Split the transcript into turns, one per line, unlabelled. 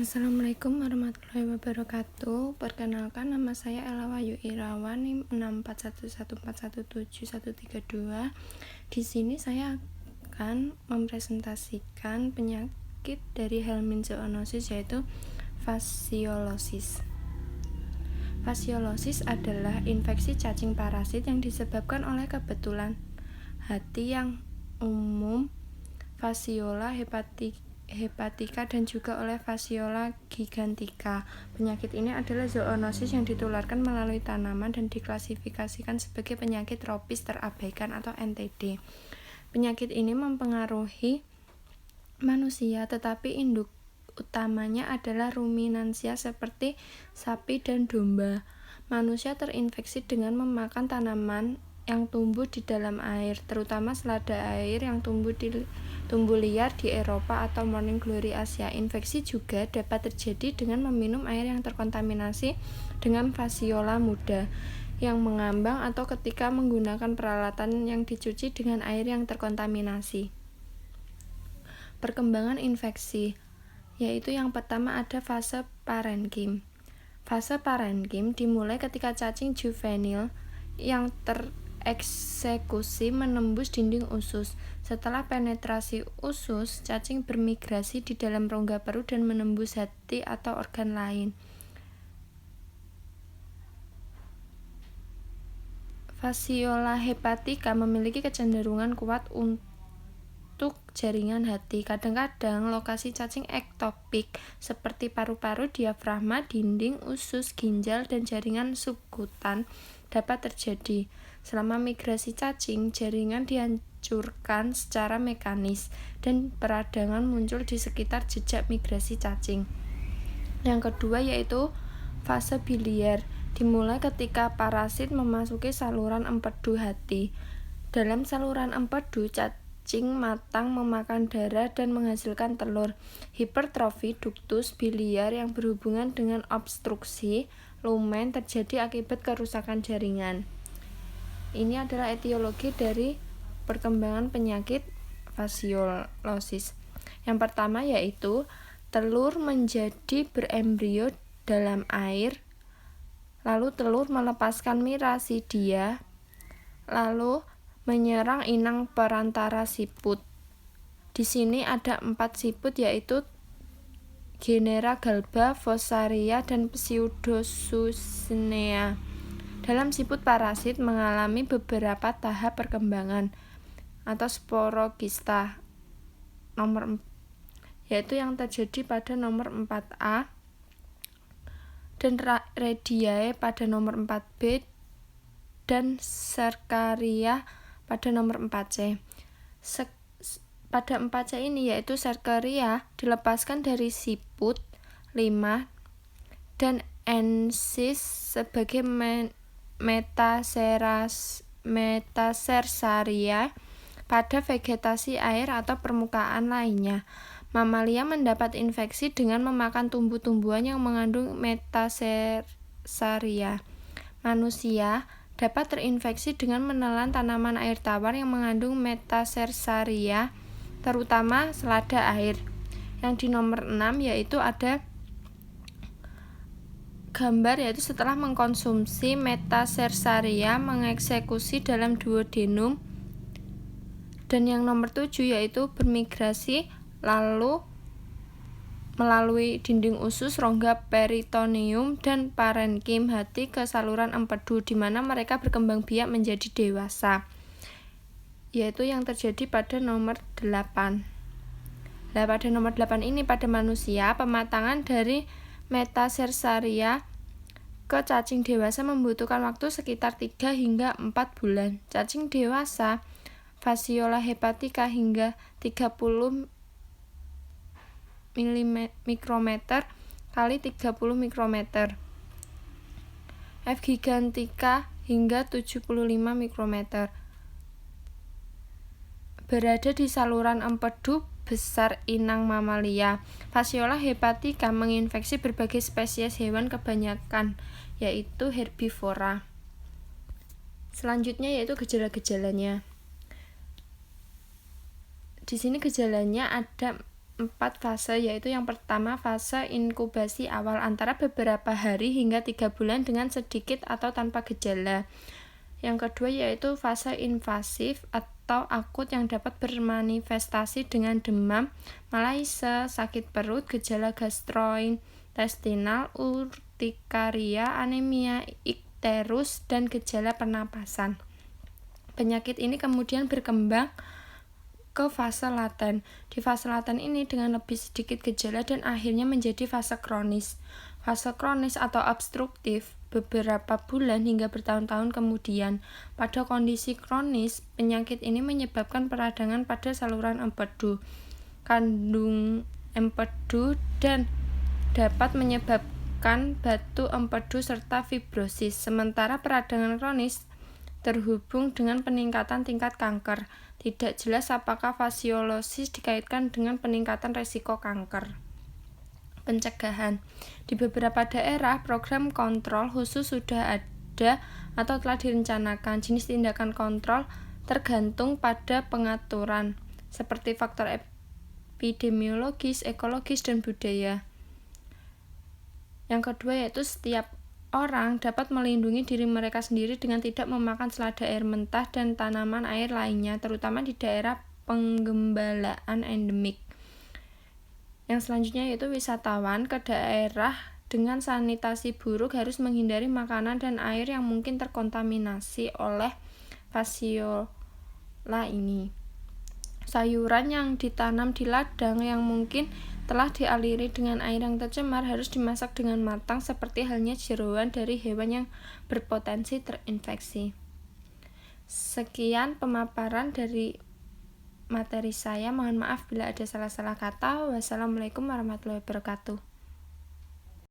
Assalamualaikum warahmatullahi wabarakatuh. Perkenalkan, nama saya Ella Wahyu Irawan, NIM 641141713. Di sini saya akan mempresentasikan penyakit dari helminthoonosis, yaitu fasciolosis. Fasciolosis adalah infeksi cacing parasit yang disebabkan oleh kebetulan hati yang umum, Fasciola hepatica dan juga oleh Fasciola gigantica. Penyakit ini adalah zoonosis yang ditularkan melalui tanaman dan diklasifikasikan sebagai penyakit tropis terabaikan atau NTD. Penyakit ini mempengaruhi manusia, tetapi induk utamanya adalah ruminansia seperti sapi dan domba. Manusia terinfeksi dengan memakan tanaman yang tumbuh di dalam air, terutama selada air yang tumbuh liar di Eropa atau Morning Glory Asia. Infeksi juga dapat terjadi dengan meminum air yang terkontaminasi dengan Fasciola muda yang mengambang atau ketika menggunakan peralatan yang dicuci dengan air yang terkontaminasi. Perkembangan infeksi, yaitu yang pertama ada fase parenkim. Fase parenkim dimulai ketika cacing juvenil yang tereksekusi menembus dinding usus. Setelah penetrasi usus, cacing bermigrasi di dalam rongga perut dan menembus hati atau organ lain. Fasciola hepatica memiliki kecenderungan kuat untuk jaringan hati. Kadang-kadang lokasi cacing ektopik seperti paru-paru, diafragma, dinding usus, ginjal, dan jaringan subkutan dapat terjadi. Selama migrasi cacing, jaringan dihancurkan secara mekanis dan peradangan muncul di sekitar jejak migrasi cacing. Yang kedua yaitu fase biliar, dimulai ketika parasit memasuki saluran empedu hati. Dalam saluran empedu, cacing matang memakan darah dan menghasilkan telur. Hipertrofi ductus biliar yang berhubungan dengan obstruksi lumen terjadi akibat kerusakan jaringan. Ini adalah etiologi dari perkembangan penyakit fasciolosis. Yang pertama yaitu telur menjadi berembrio dalam air, lalu telur melepaskan mirasidia, lalu menyerang inang perantara siput. Di sini ada 4 siput, yaitu genera Galba, Fossaria, dan Pseudosuchnea. Dalam siput parasit mengalami beberapa tahap perkembangan atau sporokista yaitu yang terjadi pada nomor 4A dan radiae pada nomor 4B dan Cercaria pada nomor 4C. Pada 4C ini yaitu Cercaria dilepaskan dari siput 5 dan ensis sebagai Metacersaria pada vegetasi air atau permukaan lainnya. Mamalia mendapat infeksi dengan memakan tumbuh-tumbuhan yang mengandung Metacersaria. Manusia dapat terinfeksi dengan menelan tanaman air tawar yang mengandung Metacersaria, terutama selada air. Yang di nomor 6 yaitu ada gambar, yaitu setelah mengkonsumsi Metacersaria mengeksekusi dalam duodenum. Dan yang nomor 7 yaitu bermigrasi lalu melalui dinding usus, rongga peritoneum, dan parenkim hati ke saluran empedu, di mana mereka berkembang biak menjadi dewasa, yaitu yang terjadi pada nomor 8. Nah, pada nomor 8 ini pada manusia, pematangan dari Metacersaria ke cacing dewasa membutuhkan waktu sekitar 3 hingga 4 bulan. Cacing dewasa Fasciola hepatica hingga 30 mikrometer kali 30 mikrometer. F gigantica hingga 75 mikrometer. Berada di saluran empedu besar inang mamalia. Fasciola hepatica menginfeksi berbagai spesies hewan, kebanyakan yaitu herbivora. Selanjutnya yaitu gejala-gejalanya. Di sini gejalanya ada 4 fase, yaitu yang pertama fase inkubasi awal antara beberapa hari hingga 3 bulan dengan sedikit atau tanpa gejala. Yang kedua yaitu fase invasif atau akut yang dapat bermanifestasi dengan demam, malaise, sakit perut, gejala gastrointestinal, urtikaria, anemia, ikterus, dan gejala pernapasan. Penyakit ini kemudian berkembang ke fase laten. Di fase laten ini dengan lebih sedikit gejala dan akhirnya menjadi fase kronis. Fase kronis atau obstruktif beberapa bulan hingga bertahun-tahun kemudian. Pada kondisi kronis, penyakit ini menyebabkan peradangan pada saluran empedu, kandung empedu, dan dapat menyebabkan batu empedu serta fibrosis. Sementara peradangan kronis terhubung dengan peningkatan tingkat kanker. Tidak jelas apakah fasiolosis dikaitkan dengan peningkatan risiko kanker. Pencegahan. Di beberapa daerah, program kontrol khusus sudah ada atau telah direncanakan. Jenis tindakan kontrol tergantung pada pengaturan, seperti faktor epidemiologis, ekologis, dan budaya. Yang kedua yaitu setiap orang dapat melindungi diri mereka sendiri dengan tidak memakan selada air mentah dan tanaman air lainnya, terutama di daerah penggembalaan endemik. Yang selanjutnya yaitu wisatawan ke daerah dengan sanitasi buruk harus menghindari makanan dan air yang mungkin terkontaminasi oleh Fasciola ini. Sayuran yang ditanam di ladang yang mungkin telah dialiri dengan air yang tercemar harus dimasak dengan matang seperti halnya jeroan dari hewan yang berpotensi terinfeksi. Sekian pemaparan dari materi saya. Mohon maaf bila ada salah-salah kata. Wassalamualaikum warahmatullahi wabarakatuh.